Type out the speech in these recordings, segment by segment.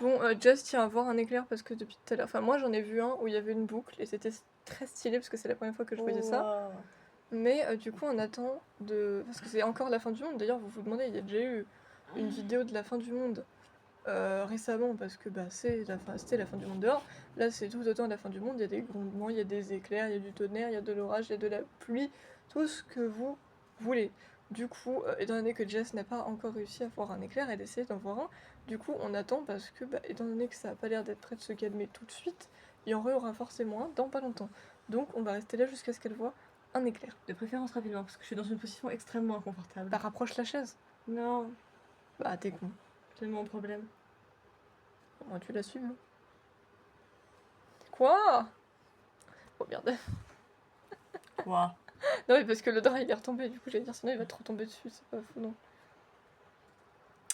Bon, Jess tient à voir un éclair parce que depuis tout à l'heure... Enfin, moi, j'en ai vu un où il y avait une boucle et c'était très stylé parce que c'est la première fois que je voyais ça. Waouh. Mais du coup, on attend de... Parce que c'est encore la fin du monde. D'ailleurs, vous vous demandez, il y a déjà eu une vidéo de la fin du monde récemment parce que bah, c'était la fin du monde dehors. Là, c'est tout autant la fin du monde. Il y a des grondements, il y a des éclairs, il y a du tonnerre, il y a de l'orage, il y a de la pluie. Tout ce que vous voulez. Du coup, étant donné que Jess n'a pas encore réussi à voir un éclair, elle essaie d'en voir un. Du coup, on attend parce que, bah, étant donné que ça a pas l'air d'être prêt de se calmer tout de suite, il y en aura forcément un dans pas longtemps. Donc, on va rester là jusqu'à ce qu'elle voit un éclair. De préférence rapidement, parce que je suis dans une position extrêmement inconfortable. Bah, rapproche la chaise. Non, Bah, t'es con. c'est mon problème. Moi, tu l'assumes. Hein. Quoi? Oh merde. Quoi? Non, mais parce que le drap il est retombé, du coup, j'allais dire sinon il va te retomber dessus, c'est pas fou, non.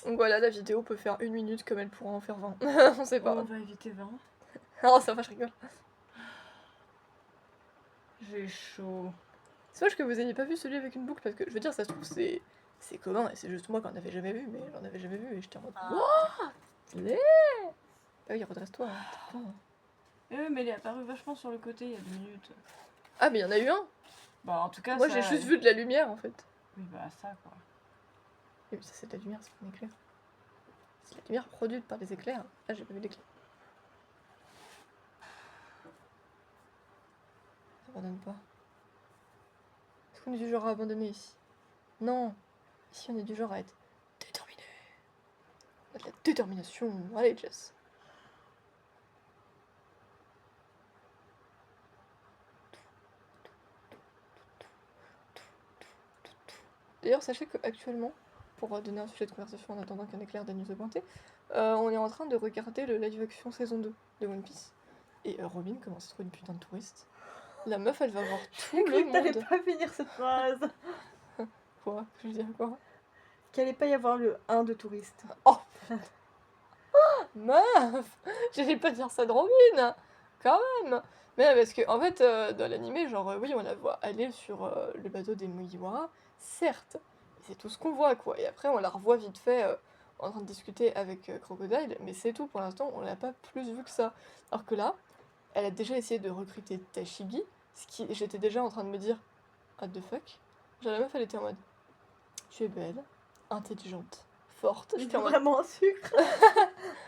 Donc voilà, la vidéo peut faire 1 minute comme elle pourra en faire 20. On sait pas. On va éviter 20. Oh, ça va, je rigole. J'ai chaud. C'est dommage que vous ayez pas vu celui avec une boucle parce que je veux dire, ça se trouve, c'est commun et c'est juste moi qu'on avait jamais vu, mais j'en avais jamais vu et j'étais en mode. Wouah! Stylé! Ah oui, redresse-toi, hein, t'es con, hein. Oui, mais il est apparu vachement sur le côté il y a 2 minutes. Ah, mais il y en a eu un! Bah, en tout cas, Moi ça... j'ai juste vu de la lumière en fait. Oui, bah, ça quoi. Oui, mais ça c'est de la lumière, c'est pas un éclair. C'est de la lumière produite par des éclairs. Ah, j'ai pas vu d'éclair. Ça abandonne pas. Est-ce qu'on est du genre à abandonner ici? Non! Ici on est du genre à être déterminé. On a de la détermination. Allez, Jess. D'ailleurs, sachez qu'actuellement, pour donner un sujet de conversation en attendant qu'un éclair daigne se pointer, on est en train de regarder le live action saison 2 de One Piece. Et Robin commence à trouver une putain de touriste. La meuf, elle va voir tout le monde. T'allais pas finir cette phrase. Quoi? Je veux dire quoi? Qu'il allait pas y avoir le 1 de touriste. Oh! Meuf! J'allais pas dire ça de Robin! Quand même! Mais parce que, en fait, dans l'animé, genre, oui, on la voit aller sur le bateau des Mugiwara, certes, mais c'est tout ce qu'on voit, quoi. Et après, on la revoit vite fait en train de discuter avec Crocodile, mais c'est tout, pour l'instant, on l'a pas plus vu que ça. Alors que là, elle a déjà essayé de recruter Tashigi, ce qui, j'étais déjà en train de me dire, what the fuck? Genre, la meuf, elle était en mode, tu es belle, intelligente, forte. J'étais en mode, Vraiment un sucre.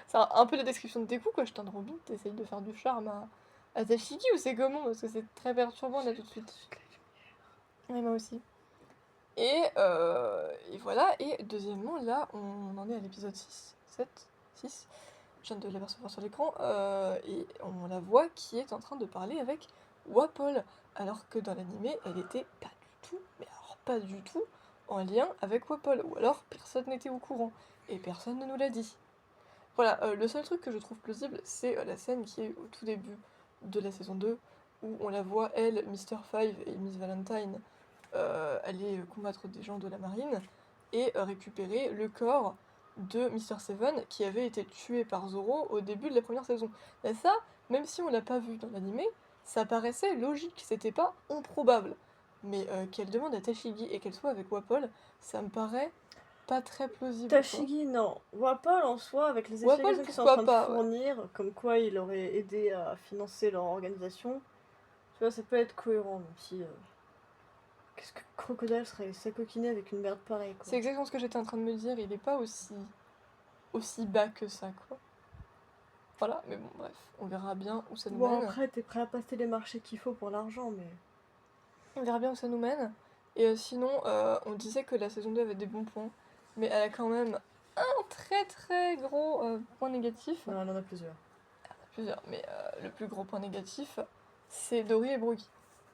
c'est un peu la description de tes coups, quoi. Je t'en Robin, t'essayes de faire du charme à Tashigi ou c'est comment? Parce que c'est très perturbant là tout de suite. Oui, moi aussi. Et voilà. Et deuxièmement, là, on en est à l'épisode 6, 7, 6. Je viens de l'apercevoir sur l'écran. Et on la voit qui est en train de parler avec Wapol. Alors que dans l'animé, elle était pas du tout, mais alors pas du tout, en lien avec Wapol. Ou alors personne n'était au courant. Et personne ne nous l'a dit. Voilà, le seul truc que je trouve plausible, c'est la scène qui est au tout début de la saison 2, où on la voit, elle, Mr. Five et Miss Valentine, aller combattre des gens de la marine, et récupérer le corps de Mr. Seven, qui avait été tué par Zoro au début de la première saison. Et ça, même si on l'a pas vu dans l'animé, ça paraissait logique, c'était pas improbable. Mais qu'elle demande à Tashigi et qu'elle soit avec Wapol, ça me paraît pas très plausible. Tashigi, non. Wapol en soi, avec les Wapol, explications qu'ils sont en train pourquoi de pas, ouais. fournir, comme quoi il aurait aidé à financer leur organisation, tu vois, ça peut être cohérent, même si. Qu'est-ce que Crocodile serait s'acoquiner avec une merde pareille, quoi. C'est exactement ce que j'étais en train de me dire, il est pas aussi bas que ça, quoi. Voilà, mais bon, bref, on verra bien où ça nous Bon, mène. après, t'es prêt à passer les marchés qu'il faut pour l'argent, mais. On verra bien où ça nous mène. Et sinon, on disait que la saison 2 avait des bons points, mais elle a quand même un très très gros point négatif. Non, elle en a plusieurs. Plusieurs, mais le plus gros point négatif, c'est Dory et Brookie.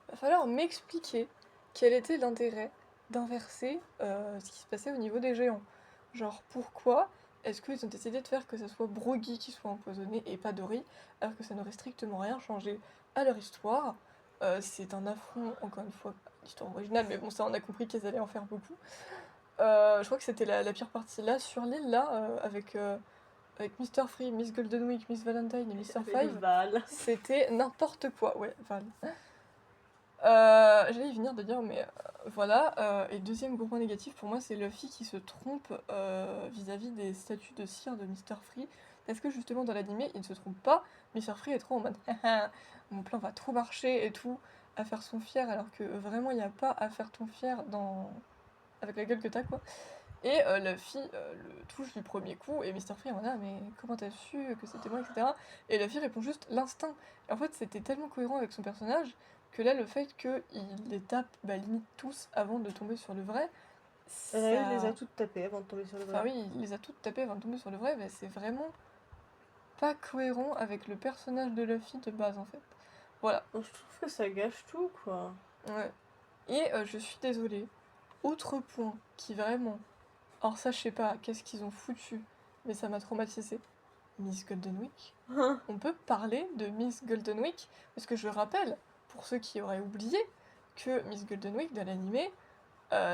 Va falloir m'expliquer quel était l'intérêt d'inverser ce qui se passait au niveau des géants. Genre, pourquoi est-ce qu'ils ont décidé de faire que ce soit Broggy qui soit empoisonné et pas Dory, alors que ça n'aurait strictement rien changé à leur histoire. C'est un affront, encore une fois, à l'histoire originale, mais bon, ça on a compris qu'ils allaient en faire beaucoup. Je crois que c'était la pire partie là, sur l'île là, avec Mr. Free, Miss Golden Week, Miss Valentine et Mr. Avec Five. Val. C'était n'importe quoi, ouais, Val. J'allais y venir d'ailleurs, mais voilà. Et deuxième gros point négatif pour moi, c'est Luffy qui se trompe vis-à-vis des statues de cire de Mr. Free. parce que justement dans l'animé, il ne se trompe pas, Mr. Free est trop en mode haha, mon plan va trop marcher et tout, à faire son fier, alors que vraiment il n'y a pas à faire ton fier avec la gueule que t'as quoi. Et la fille le touche du premier coup, et Mr. Free en mode ah mais comment t'as su que c'était moi, etc. Et la fille répond juste l'instinct. Et en fait c'était tellement cohérent avec son personnage que là le fait qu'il les tape limite tous avant de tomber sur le vrai, Il les a ça... toutes tapées avant de tomber sur le Enfin vrai. oui, il les a toutes tapées avant de tomber sur le vrai, mais c'est vraiment pas cohérent avec le personnage de Luffy de base en fait. Voilà. Donc, je trouve que ça gâche tout, quoi. Ouais. Et je suis désolée. Autre point qui vraiment... Alors ça je sais pas qu'est-ce qu'ils ont foutu, mais ça m'a traumatisée. Miss Golden Week. On peut parler de Miss Golden Week, parce que je rappelle, pour ceux qui auraient oublié, que Miss Golden Week dans l'animé,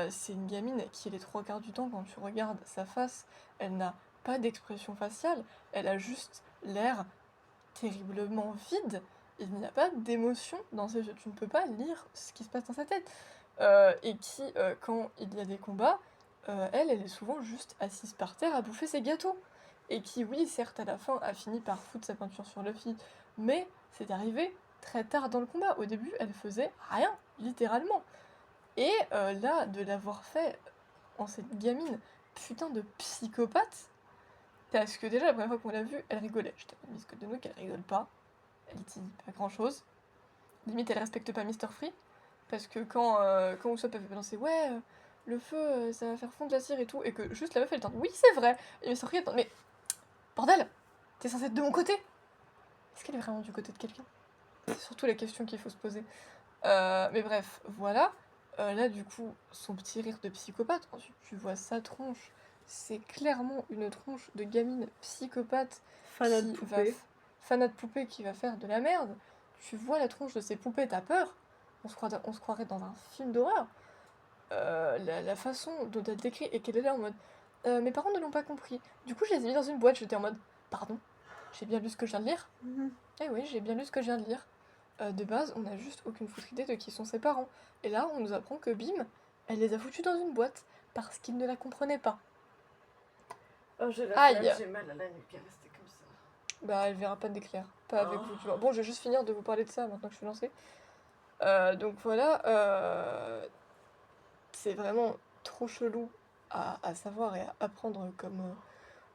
c'est une gamine qui les 3 quarts du temps, quand tu regardes sa face, elle n'a pas d'expression faciale, elle a juste l'air terriblement vide, il n'y a pas d'émotion dans ses yeux, tu ne peux pas lire ce qui se passe dans sa tête. Et qui, quand il y a des combats, elle est souvent juste assise par terre à bouffer ses gâteaux. Et qui, oui, certes, à la fin, a fini par foutre sa peinture sur Luffy, mais c'est arrivé très tard dans le combat. Au début, elle faisait rien, littéralement. Et là, de l'avoir fait en cette gamine putain de psychopathe, parce que déjà, la première fois qu'on l'a vue, elle rigolait. J'étais en Miss Golden Week, elle rigole pas, elle dit pas grand chose. Limite, elle respecte pas Mr. Free, parce que quand Usopp avait balancé, ouais, le feu, ça va faire fondre la cire et tout, et que juste la meuf elle tente, oui, c'est vrai, et Mr. Free attend, mais bordel, t'es censée être de mon côté. Est-ce qu'elle est vraiment du côté de quelqu'un? C'est surtout la question qu'il faut se poser. Mais bref, voilà. Là, du coup, son petit rire de psychopathe, quand tu vois sa tronche, c'est clairement une tronche de gamine psychopathe Fanat de poupée. fanat de poupée qui va faire de la merde. Tu vois la tronche de ces poupées, t'as peur. On se croirait dans un film d'horreur. La façon dont elle décrit et qu'elle est là en mode mes parents ne l'ont pas compris. Du coup, je les ai mis dans une boîte. J'étais en mode pardon, j'ai bien lu ce que je viens de lire. Eh oui, j'ai bien lu ce que je viens de lire. De base, on n'a juste aucune foutre idée de qui sont ses parents. Et là, on nous apprend que Bim, elle les a foutus dans une boîte parce qu'ils ne la comprenaient pas. Oh, j'ai la Aïe. flemme, j'ai mal à la nuque à rester comme ça. Bah, elle verra pas d'éclair. Pas avec Oh. vous, tu vois. Bon, je vais juste finir de vous parler de ça maintenant que je suis lancée. Donc voilà, c'est vraiment trop chelou à savoir et à apprendre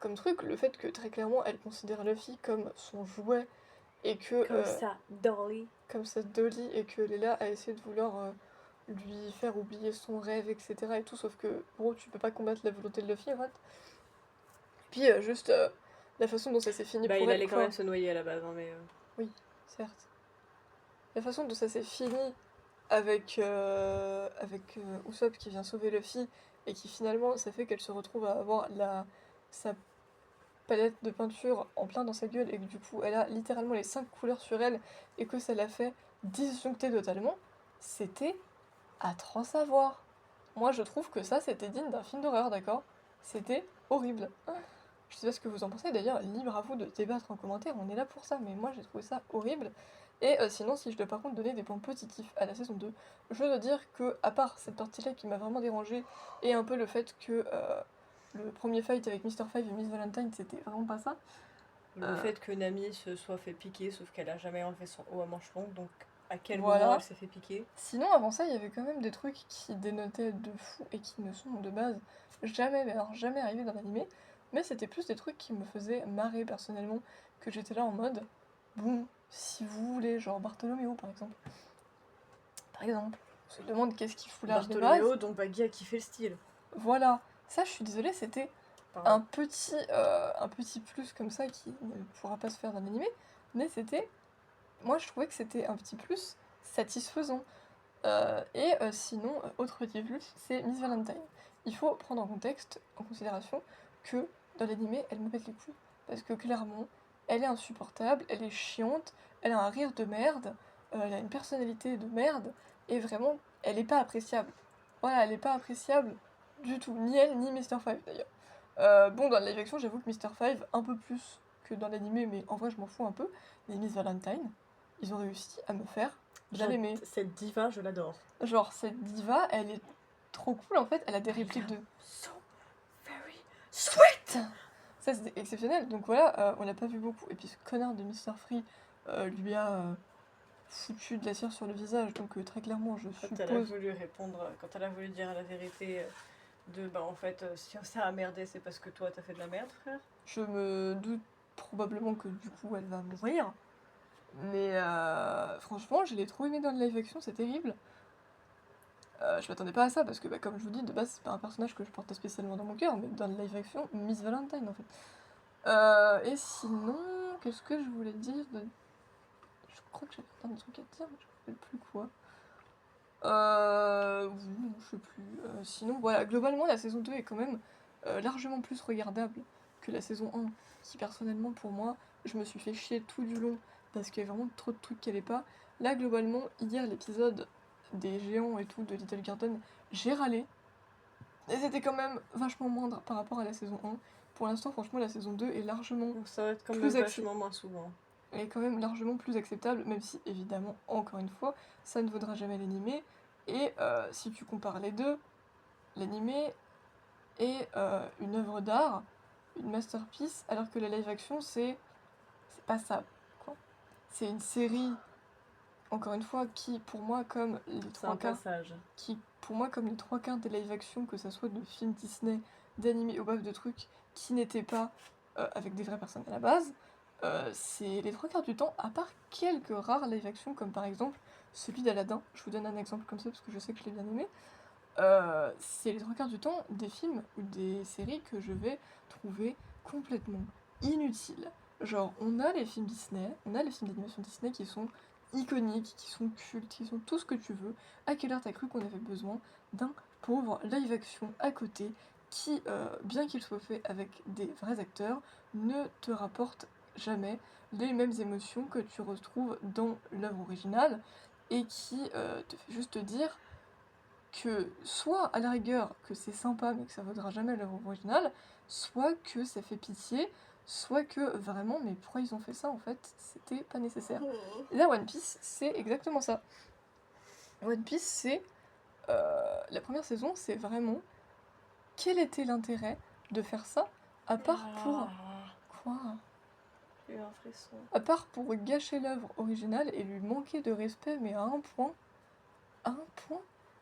comme truc. Le fait que très clairement, elle considère Luffy comme son jouet et que... Comme ça, Dolly. Comme ça, Dolly, et qu'elle est là à essayer de vouloir lui faire oublier son rêve, etc. et tout, sauf que, gros, tu peux pas combattre la volonté de Luffy, en fait. Puis, juste, la façon dont ça s'est fini Bah, pour il elle, allait quand quoi. même se noyer à la base, hein, mais... Oui, certes. La façon dont ça s'est fini avec Usopp qui vient sauver Luffy, et qui finalement, ça fait qu'elle se retrouve à avoir sa palette de peinture en plein dans sa gueule, et que du coup, elle a littéralement les 5 couleurs sur elle, et que ça l'a fait disjoncter totalement, c'était à trop savoir. Moi, je trouve que ça, c'était digne d'un film d'horreur, d'accord? C'était horrible. Je sais pas ce que vous en pensez, d'ailleurs, libre à vous de débattre en commentaire, on est là pour ça, mais moi, j'ai trouvé ça horrible. Et sinon, si je dois par contre donner des points positifs à la saison 2, je dois dire que, à part cette partie-là qui m'a vraiment dérangée, et un peu le fait que le premier fight avec Mr. Five et Miss Valentine, c'était vraiment pas ça. Le fait que Nami se soit fait piquer, sauf qu'elle a jamais enlevé son haut à manches longues, donc à quel Voilà. moment elle s'est fait piquer? Sinon, avant ça, il y avait quand même des trucs qui dénotaient de fou et qui ne sont de base jamais, mais alors jamais arrivés dans l'animé. Mais c'était plus des trucs qui me faisaient marrer personnellement, que j'étais là en mode, bon, si vous voulez, genre Bartholoméo par exemple. Par exemple, on se demande qu'est-ce qu'il fout là de base. Bartholoméo, dont Baggy a kiffé le style. Voilà, ça je suis désolée, c'était Pardon. un petit plus comme ça qui ne pourra pas se faire dans l'animé, mais c'était, moi je trouvais que c'était un petit plus satisfaisant. Sinon, autre petit plus, c'est Miss Valentine. Il faut prendre en considération que dans l'animé, elle me pète les couilles. Parce que clairement, elle est insupportable, elle est chiante, elle a un rire de merde, elle a une personnalité de merde, et vraiment, elle est pas appréciable. Voilà, elle est pas appréciable du tout, ni elle, ni Mr. Five d'ailleurs. Bon, dans la live action, j'avoue que Mr. Five, un peu plus que dans l'animé, mais en vrai, je m'en fous un peu. Mais Miss Valentine, ils ont réussi à me faire bien aimer. Cette diva, je l'adore. Genre, cette diva, elle est trop cool en fait, elle a des répliques de So very sweet. Ça, c'était exceptionnel. Donc voilà, on l'a pas vu beaucoup. Et puis ce connard de Mr. Free lui a foutu de la cire sur le visage. Donc très clairement, je Quand elle a suppose... voulu répondre, quand elle a voulu dire la vérité en fait, si ça a merdé, c'est parce que toi t'as fait de la merde, frère. Je me doute probablement que du coup, elle va mourir. Mais franchement, je l'ai trop aimé dans le live action, c'est terrible. Je m'attendais pas à ça parce que, comme je vous dis, de base, c'est pas un personnage que je portais spécialement dans mon cœur, mais dans le live action, Miss Valentine en fait. Et sinon, qu'est-ce que je voulais dire Je crois que j'avais plein de trucs à dire, mais je ne sais plus quoi. Oui, je sais plus. Sinon, voilà, globalement, la saison 2 est quand même largement plus regardable que la saison 1, qui personnellement, pour moi, je me suis fait chier tout du long parce qu'il y avait vraiment trop de trucs qui allaient pas. Là, globalement, hier, l'épisode des géants et tout de Little Garden, j'ai râlé. Et c'était quand même vachement moindre par rapport à la saison 1. Pour l'instant, franchement, la saison 2 est largement Donc ça va être quand plus même vachement moins souvent. est quand même largement plus acceptable, même si évidemment, encore une fois, ça ne vaudra jamais l'animé. Et si tu compares les deux, l'animé est une œuvre d'art, une masterpiece, alors que la live action, c'est pas ça, quoi. C'est une série, encore une fois, qui, pour moi, comme les C'est un trois quarts, passage. qui, pour moi, comme les trois quarts des live action, que ça soit de films Disney, d'animés ou bref de trucs qui n'étaient pas avec des vraies personnes à la base, c'est les trois quarts du temps, à part quelques rares live action, comme par exemple celui d'Aladin. Je vous donne un exemple comme ça parce que je sais que je l'ai bien aimé. C'est les trois quarts du temps des films ou des séries que je vais trouver complètement inutiles. Genre, on a les films Disney, on a les films d'animation Disney qui sont iconiques, qui sont cultes, qui sont tout ce que tu veux. À quelle heure t'as cru qu'on avait besoin d'un pauvre live action à côté qui, bien qu'il soit fait avec des vrais acteurs, ne te rapporte jamais les mêmes émotions que tu retrouves dans l'œuvre originale et qui te fait juste te dire que soit à la rigueur que c'est sympa mais que ça vaudra jamais l'œuvre originale, soit que ça fait pitié, soit que vraiment mais pourquoi ils ont fait ça en fait, c'était pas nécessaire. Et là One Piece c'est exactement ça. One Piece c'est la première saison c'est vraiment quel était l'intérêt de faire ça à part pour quoi J'ai eu un frisson. À part pour gâcher l'œuvre originale et lui manquer de respect mais à un point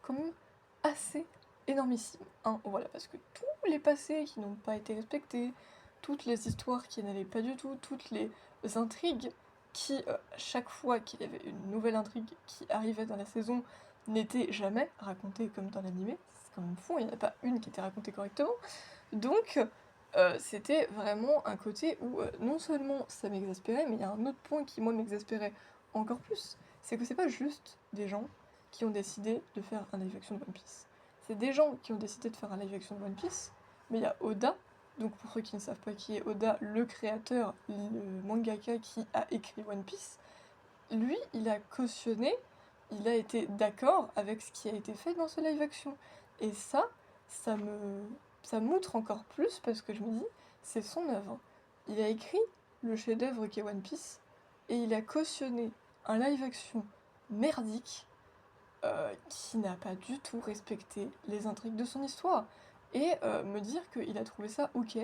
quand même assez énormissime. Hein, voilà, parce que tous les passés qui n'ont pas été respectés, toutes les histoires qui n'allaient pas du tout, toutes les intrigues qui, chaque fois qu'il y avait une nouvelle intrigue qui arrivait dans la saison, n'étaient jamais racontées comme dans l'animé. C'est quand même fou, il n'y en a pas une qui était racontée correctement. Donc, c'était vraiment un côté où non seulement ça m'exaspérait, mais il y a un autre point qui, moi, m'exaspérait encore plus. C'est que c'est pas juste des gens qui ont décidé de faire un live action de One Piece. C'est des gens qui ont décidé de faire un live action de One Piece, mais il y a Oda, donc pour ceux qui ne savent pas qui est Oda, le créateur, le mangaka qui a écrit One Piece, lui, il a cautionné, il a été d'accord avec ce qui a été fait dans ce live action. Et ça m'outre encore plus parce que je me dis, c'est son œuvre. Il a écrit le chef-d'œuvre qui est One Piece, et il a cautionné un live action merdique qui n'a pas du tout respecté les intrigues de son histoire. Et me dire qu'il a trouvé ça ok,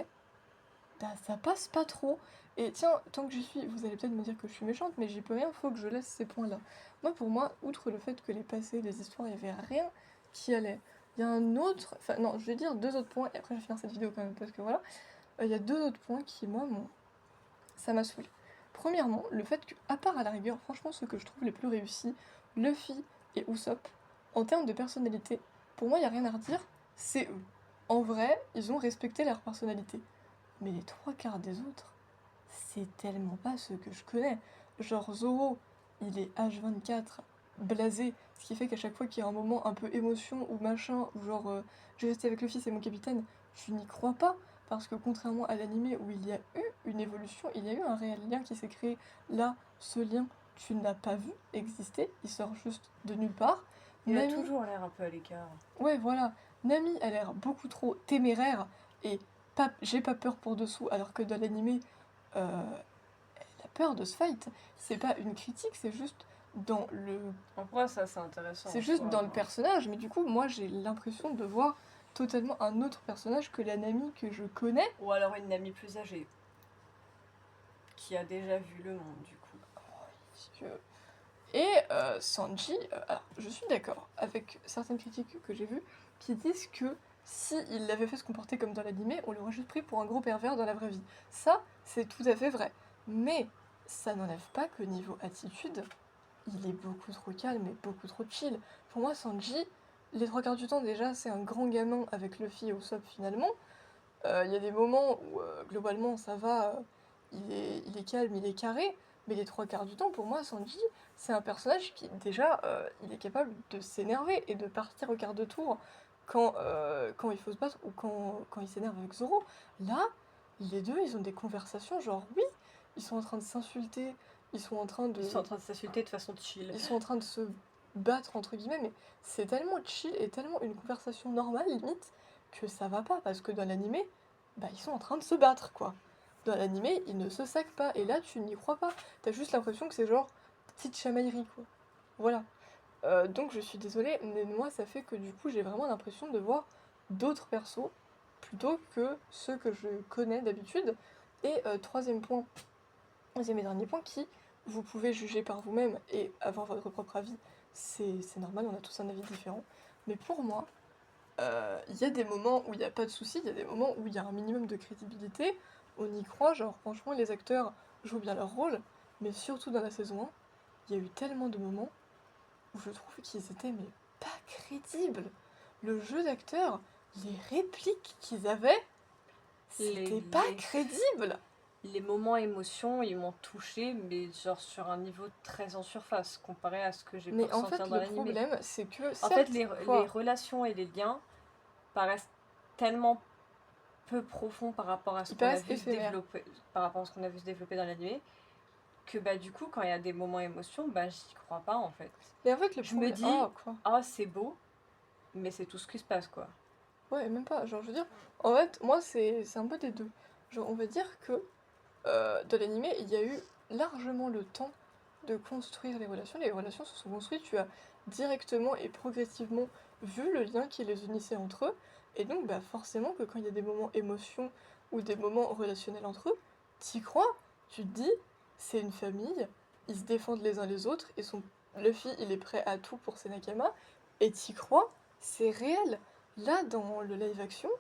bah ça passe pas trop. Et tiens, tant que j'y suis, vous allez peut-être me dire que je suis méchante, mais j'y peux rien, faut que je laisse ces points-là. Moi, pour moi, outre le fait que les passés, les histoires, il y avait rien qui allait. Il y a un autre, enfin non, je vais dire deux autres points, et après je vais finir cette vidéo quand même, parce que voilà. Il y a deux autres points qui, moi, ça m'a saoulé. Premièrement, le fait que, à part à la rigueur, franchement, ceux que je trouve les plus réussis, Luffy et Usopp, en termes de personnalité, pour moi, il n'y a rien à redire, c'est eux. En vrai, ils ont respecté leur personnalité. Mais les trois quarts des autres, c'est tellement pas ceux que je connais. Genre Zoro, il est H24, blasé, ce qui fait qu'à chaque fois qu'il y a un moment un peu émotion ou machin, ou genre je vais rester avec Luffy, c'est mon capitaine, je n'y crois pas. Parce que contrairement à l'animé où il y a eu une évolution, il y a eu un réel lien qui s'est créé. Là, ce lien, tu ne l'as pas vu exister, il sort juste de nulle part. Il a toujours l'air un peu à l'écart. Ouais, voilà. Nami a l'air beaucoup trop téméraire et j'ai pas peur pour dessous, alors que dans l'animé, elle a peur de ce fight. C'est pas une critique, c'est juste dans le. En vrai, ça c'est intéressant. C'est juste dans le personnage, mais du coup, moi j'ai l'impression de voir totalement un autre personnage que la Nami que je connais. Ou alors une Nami plus âgée. Qui a déjà vu le monde, du coup. Et Sanji, alors je suis d'accord avec certaines critiques que j'ai vues qui disent que si il l'avait fait se comporter comme dans l'animé, on l'aurait juste pris pour un gros pervers dans la vraie vie. Ça, c'est tout à fait vrai. Mais ça n'enlève pas que niveau attitude, il est beaucoup trop calme et beaucoup trop chill. Pour moi, Sanji, les trois quarts du temps déjà, c'est un grand gamin avec Luffy et Usopp finalement. Il y a des moments où globalement ça va, il est calme, il est carré, mais les trois quarts du temps, pour moi, Sanji, c'est un personnage qui déjà, il est capable de s'énerver et de partir au quart de tour quand il faut se battre ou quand il s'énerve avec Zoro. Là, les deux, ils ont des conversations genre, oui, ils sont en train de s'insulter, ils sont en train de... Ils sont en train de s'insulter de façon chill. Ils sont en train de se battre, entre guillemets, mais c'est tellement chill et tellement une conversation normale, limite, que ça va pas, parce que dans l'animé, bah ils sont en train de se battre, quoi. Dans l'animé, ils ne se sacent pas, et là, tu n'y crois pas. T'as juste l'impression que c'est genre petite chamaillerie, quoi. Voilà. Donc je suis désolée, mais moi, ça fait que du coup, j'ai vraiment l'impression de voir d'autres persos, plutôt que ceux que je connais d'habitude. Et troisième et dernier point, qui vous pouvez juger par vous-même et avoir votre propre avis, c'est normal, on a tous un avis différent. Mais pour moi, il y a des moments où il n'y a pas de souci, il y a des moments où il y a un minimum de crédibilité, on y croit, genre franchement les acteurs jouent bien leur rôle, mais surtout dans la saison 1, il y a eu tellement de moments où je trouve qu'ils étaient mais pas crédibles. Le jeu d'acteur, les répliques qu'ils avaient, c'était pas crédible. Les moments émotion, ils m'ont touché, mais genre sur un niveau très en surface, comparé à ce que j'ai pu Mais en ressentir fait, dans le l'animé. problème, c'est que En fait, les relations et les liens paraissent tellement peu profonds par rapport à ce qu'on a vu se développer, par rapport à ce qu'on a vu se développer dans l'animé, que bah du coup, quand il y a des moments émotion, bah j'y crois pas en fait. Mais en fait, je me dis, c'est beau, mais c'est tout ce qui se passe, quoi. Ouais, même pas. Genre, je veux dire, en fait, moi, c'est un peu des deux. Genre, on va dire que dans l'animé, il y a eu largement le temps de construire les relations. Les relations se sont construites, tu as directement et progressivement vu le lien qui les unissait entre eux. Et donc, bah, forcément que quand il y a des moments émotion ou des moments relationnels entre eux, t'y crois. Tu te dis, c'est une famille, ils se défendent les uns les autres, et Luffy, il est prêt à tout pour ses Nakama, et t'y crois, c'est réel. Là, dans le live action,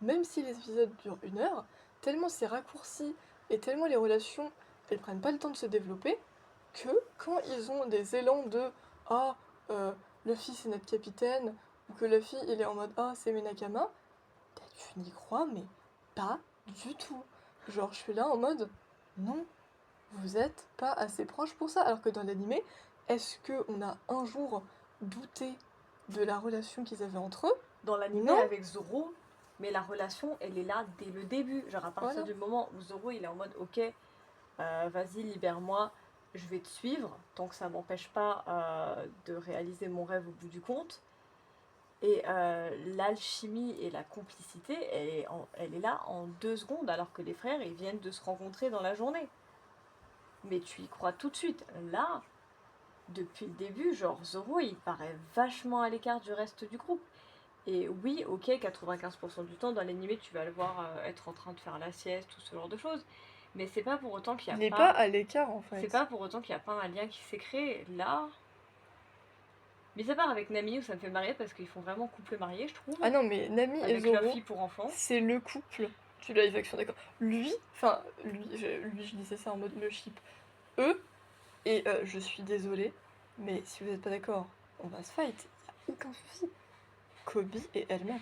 même si les épisodes durent 1 heure, tellement c'est raccourci et tellement les relations, elles prennent pas le temps de se développer, que quand ils ont des élans de ah, Luffy c'est notre capitaine, ou que Luffy il est en mode ah, c'est mes Nakama, bah, tu n'y crois, mais pas du tout. Genre, je suis là en mode non, vous êtes pas assez proches pour ça. Alors que dans l'animé, est-ce qu'on a un jour douté de la relation qu'ils avaient entre eux? Dans l'animé avec Zoro, mais la relation, elle est là dès le début. Genre à partir du moment où Zoro, il est en mode ok, vas-y, libère-moi, je vais te suivre, tant que ça m'empêche pas de réaliser mon rêve au bout du compte. Et l'alchimie et la complicité, elle est là en 2 secondes, alors que les frères, ils viennent de se rencontrer dans la journée. Mais tu y crois tout de suite. Là, depuis le début, genre Zoro, il paraît vachement à l'écart du reste du groupe. Et oui, ok, 95% du temps, dans l'animé, tu vas le voir être en train de faire la sieste, tout ce genre de choses. Mais c'est pas pour autant qu'il y a Il est pas à l'écart, en fait. C'est pas pour autant qu'il n'y a pas un lien qui s'est créé. Là... Mais ça part avec Nami où ça me fait marrer parce qu'ils font vraiment couple marié, je trouve. Ah non, mais Nami et avec Zoro, leur fille pour enfants. c'est le couple du live action, d'accord. Lui, je disais ça en mode le ship. Eux, et je suis désolée, mais si vous n'êtes pas d'accord, on va se fight, y a aucun souci. Kobe et Elmep.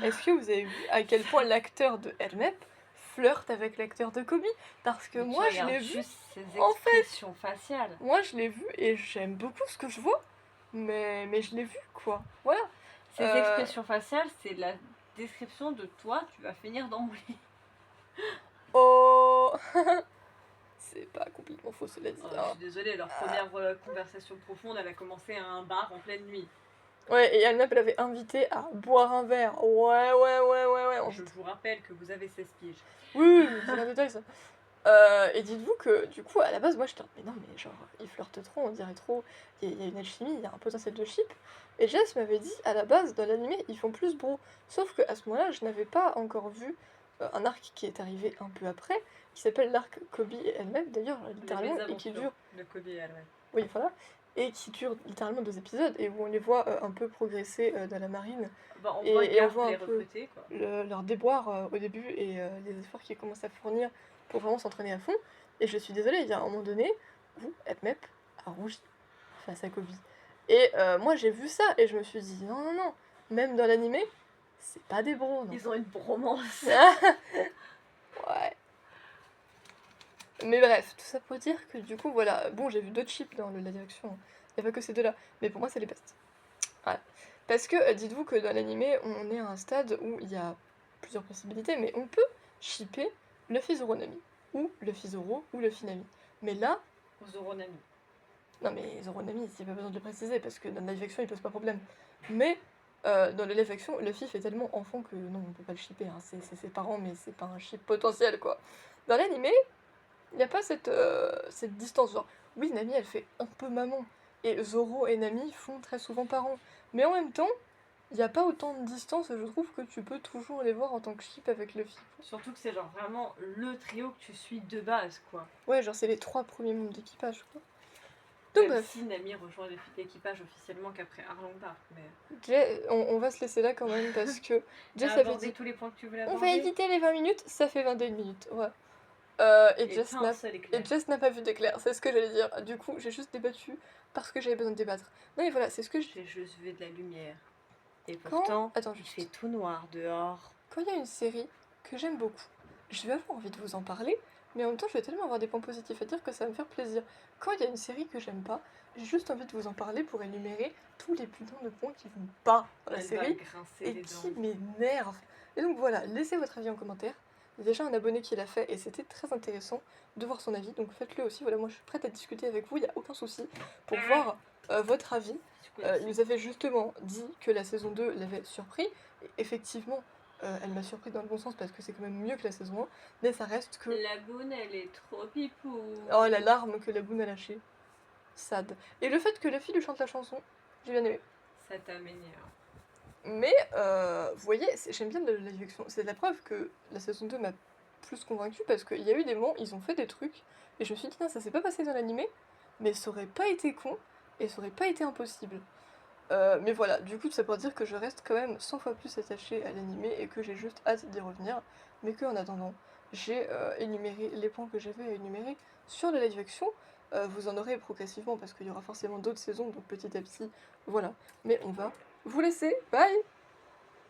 Est-ce que vous avez vu à quel point l'acteur de Elmep flirte avec l'acteur de Kobe? Parce que moi je l'ai vu. Ses expressions faciales. Moi je l'ai vu et j'aime beaucoup ce que je vois. Mais je l'ai vu quoi. Voilà. Ces expressions faciales, c'est la description de toi, tu vas finir dans mon lit. Oh. C'est pas complètement faux cela dit. Je suis désolée, leur première conversation profonde, elle a commencé à un bar en pleine nuit. Ouais, et Elmep l'avait invité à boire un verre. Ouais. Je vous rappelle que vous avez 16 piges. Oui, c'est un détail ça. Et dites-vous que du coup à la base moi j'étais en mode: «Mais non mais genre ils flirtent trop, on dirait trop, il y a une alchimie, il y a un potentiel de ship» et Jess m'avait dit à la base dans l'animé ils font plus bro. Sauf qu'à ce moment-là je n'avais pas encore vu, un arc qui est arrivé un peu après, qui s'appelle l'arc Kobe et elle-même d'ailleurs Les littéralement et qui mésaventures dure de Kobe et elle-même. oui voilà, et qui dure littéralement 2 épisodes et où on les voit, un peu progresser, dans la marine Bah, on voit et on Garp voit un les peu recruter, quoi. leurs déboires, au début et les efforts qu'ils commencent à fournir pour vraiment s'entraîner à fond et je suis désolée, il y a un moment donné où Ep-Mep a rougi face à Kobe et moi j'ai vu ça et je me suis dit: «Non, non, non, même dans l'animé, c'est pas des bros, non». Ils ont une bromance. Ouais. Mais bref, tout ça pour dire que du coup voilà, bon j'ai vu d'autres chips dans la direction, il y a pas que ces 2 là, mais pour moi c'est les bestes. Voilà. Parce que, dites-vous que dans l'animé, on est à un stade où il y a plusieurs possibilités, mais on peut shipper Luffy Zoro Nami, ou Luffy Zoro, ou Luffy Nami. Mais là, Zoro Nami. non mais Zoro Nami, il n'y a pas besoin de le préciser, parce que dans la live action, il pose pas problème. Mais dans la live action, Luffy fait tellement enfant que non, on peut pas le shipper, hein. C'est ses parents, mais c'est pas un ship potentiel, quoi. Dans l'animé, il n'y a pas cette distance, genre, oui, Nami, elle fait un peu maman, et Zoro et Nami font très souvent parents. Mais en même temps, il n'y a pas autant de distance et je trouve que tu peux toujours les voir en tant que ship avec Luffy. Surtout que c'est genre vraiment le trio que tu suis de base, quoi. Ouais, genre c'est les 3 premiers membres d'équipage, quoi. Donc Même bref, si Nami rejoint l'équipage officiellement qu'après Arlong Park, mais... On va se laisser là quand même parce que Jess T'as avait abordé dit tous les points que tu voulais on va aborder. éviter les 20 minutes, ça fait 21 minutes. Ouais. Et Et Jess pas un seul éclair. n'a pas vu d'éclair, c'est ce que j'allais dire. Du coup, j'ai juste débattu parce que j'avais besoin de débattre. Non mais voilà, c'est ce que J'ai juste vu de la lumière. Et Quand... pourtant, Attends, il juste. fait tout noir dehors. Quand il y a une série que j'aime beaucoup, je vais avoir envie de vous en parler, mais en même temps, je vais tellement avoir des points positifs à dire que ça va me faire plaisir. Quand il y a une série que j'aime pas, j'ai juste envie de vous en parler pour énumérer tous les putains de points qui vont pas dans la Elle va série grincer et les qui dents. m'énervent. Et donc voilà, laissez votre avis en commentaire. Il y a déjà un abonné qui l'a fait et c'était très intéressant de voir son avis, donc faites-le aussi. Voilà, moi je suis prête à discuter avec vous, il n'y a aucun souci pour voir votre avis. Il nous avait justement dit que la saison 2 l'avait surpris. Et effectivement, elle m'a surpris dans le bon sens parce que c'est quand même mieux que la saison 1, mais ça reste que... La boune, elle est trop pipou. Oh, la larme que la boune a lâchée. Sad. Et le fait que la fille lui chante la chanson, j'ai bien aimé. Ça t'a m'énerve. Mais, vous voyez, j'aime bien la direction. C'est la preuve que la saison 2 m'a plus convaincue parce qu'il y a eu des moments, ils ont fait des trucs, et je me suis dit, non, ça s'est pas passé dans l'animé, mais ça aurait pas été con, et ça aurait pas été impossible. Mais voilà, du coup, ça pour dire que je reste quand même 100 fois plus attachée à l'animé et que j'ai juste hâte d'y revenir, mais qu'en attendant, j'ai énuméré les points que j'avais à énumérer sur la live action. Vous en aurez progressivement parce qu'il y aura forcément d'autres saisons, donc petit à petit, voilà. Mais on va vous laisser, bye!